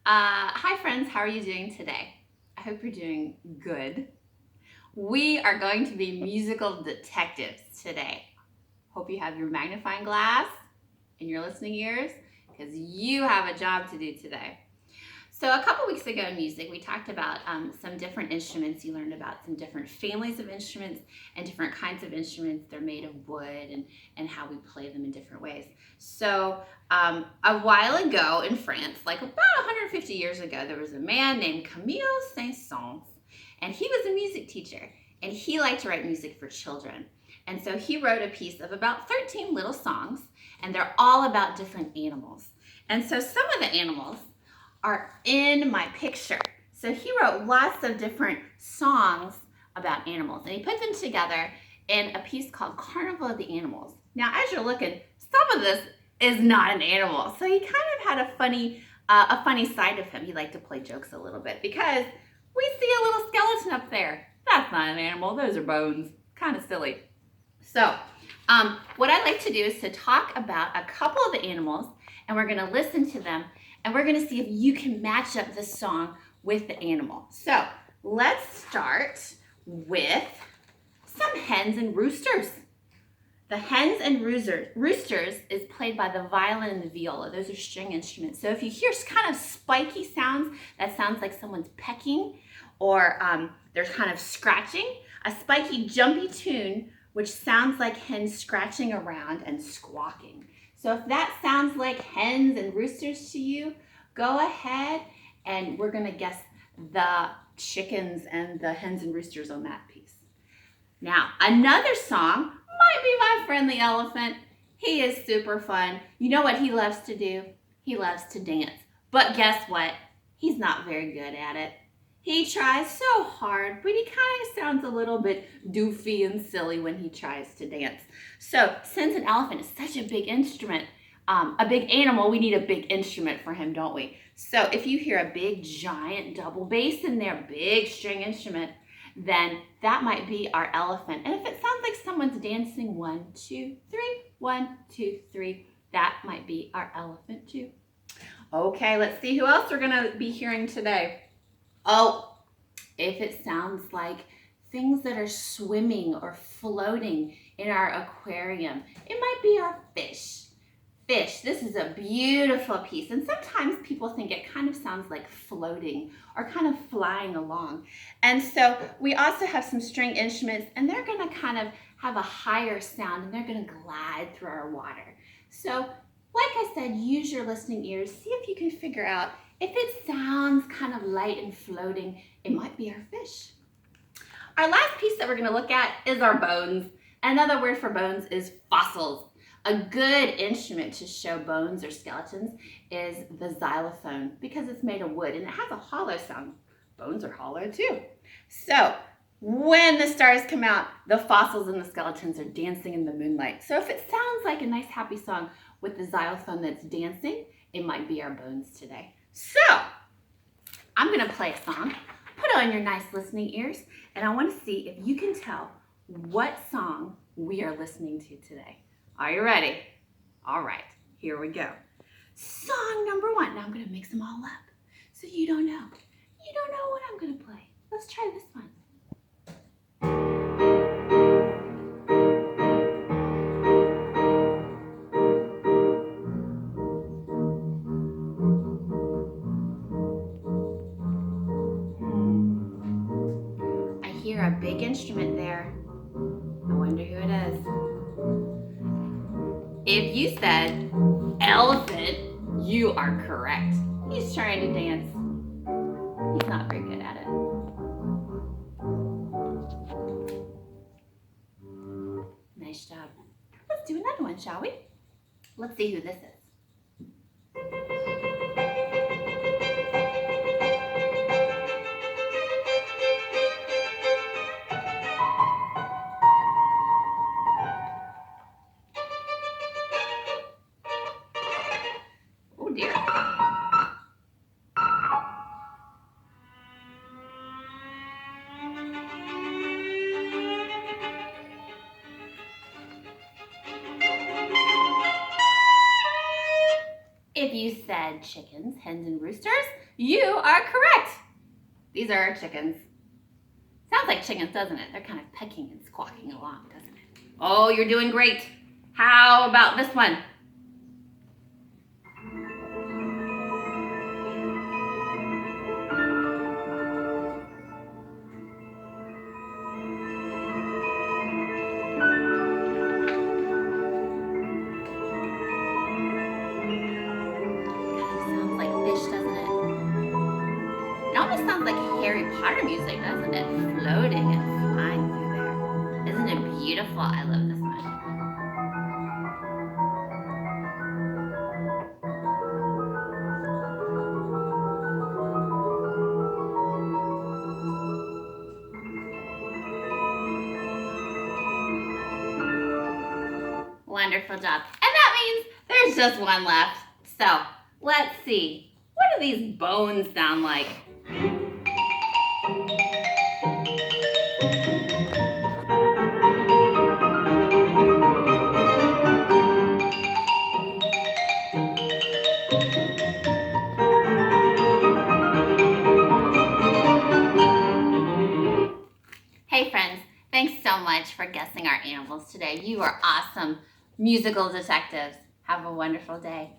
Hi friends, how are you doing today? I hope you're doing good. We are going to be musical detectives today. Hope you have your magnifying glass and your listening ears because you have a job to do today. So, a couple weeks ago in music, we talked about some different instruments. You learned about some different families of instruments and different kinds of instruments. They're made of wood and how we play them in different ways. So, a while ago in France, like about 150 years ago, there was a man named Camille Saint Saens, and he was a music teacher, and he liked to write music for children. And so he wrote a piece of about 13 little songs, and they're all about different animals. And so some of the animals are in my picture. So he wrote lots of different songs about animals, and he put them together in a piece called Carnival of the Animals. Now, as you're looking, some of this is not an animal. So he kind of had a funny side of him. He liked to play jokes a little bit because we see a little skeleton up there. That's not an animal. Those are bones. Kind of silly. So, what I like to do is to talk about a couple of the animals, and we're going to listen to them, and we're going to see if you can match up the song with the animal. So, let's start with some hens and roosters. The hens and roosters is played by the violin and the viola. Those are string instruments. So if you hear kind of spiky sounds, that sounds like someone's pecking or they're kind of scratching. A spiky, jumpy tune, which sounds like hens scratching around and squawking. So if that sounds like hens and roosters to you, go ahead and we're going to guess the chickens and the hens and roosters on that piece. Now, another song might be my friend the elephant. He is super fun. You know what he loves to do? He loves to dance. But guess what? He's not very good at it. He tries so hard, but he kind of sounds a little bit doofy and silly when he tries to dance. So, since an elephant is such a big instrument, a big animal, we need a big instrument for him, don't we? So, if you hear a big, giant double bass in there, big string instrument, then that might be our elephant. And if it sounds like someone's dancing 1, 2, 3, 1, 2, 3, that might be our elephant too. Okay, let's see who else we're gonna be hearing today. Oh, if it sounds like things that are swimming or floating in our aquarium, it might be our fish. Fish, this is a beautiful piece, and sometimes people think it kind of sounds like floating or kind of flying along. And so we also have some string instruments, and they're going to kind of have a higher sound, and they're going to glide through our water. So like I said, use your listening ears. See if you can figure out if it sounds kind of light and floating, it might be our fish. Our last piece that we're going to look at is our bones. Another word for bones is fossils. A good instrument to show bones or skeletons is the xylophone because it's made of wood and it has a hollow sound. Bones are hollow too. So when the stars come out, the fossils and the skeletons are dancing in the moonlight. So if it sounds like a nice happy song with the xylophone that's dancing, it might be our bones today. So I'm going to play a song. Put on your nice listening ears, and I want to see if you can tell what song we are listening to today. Are you ready? All right, here we go. Song number 1. Now I'm going to mix them all up so you don't know. You don't know what I'm going to play. Let's try this one. I hear a big instrument there. I wonder who it is. If you said elephant, you are correct. He's trying to dance. He's not very good at it. Nice job. Let's do another one, shall we? Let's see who this is. Oh dear. If you said chickens, hens, and roosters, you are correct. These are our chickens. Sounds like chickens, doesn't it? They're kind of pecking and squawking along, doesn't it? Oh, you're doing great. How about this one? Sounds like fish, doesn't it? It almost sounds like Harry Potter music, doesn't it? Floating and flying through there. Isn't it beautiful? I love this one. Wonderful job. And that means there's just one left. So let's see. What do these bones sound like? Hey friends, thanks so much for guessing our animals today. You are awesome musical detectives. Have a wonderful day.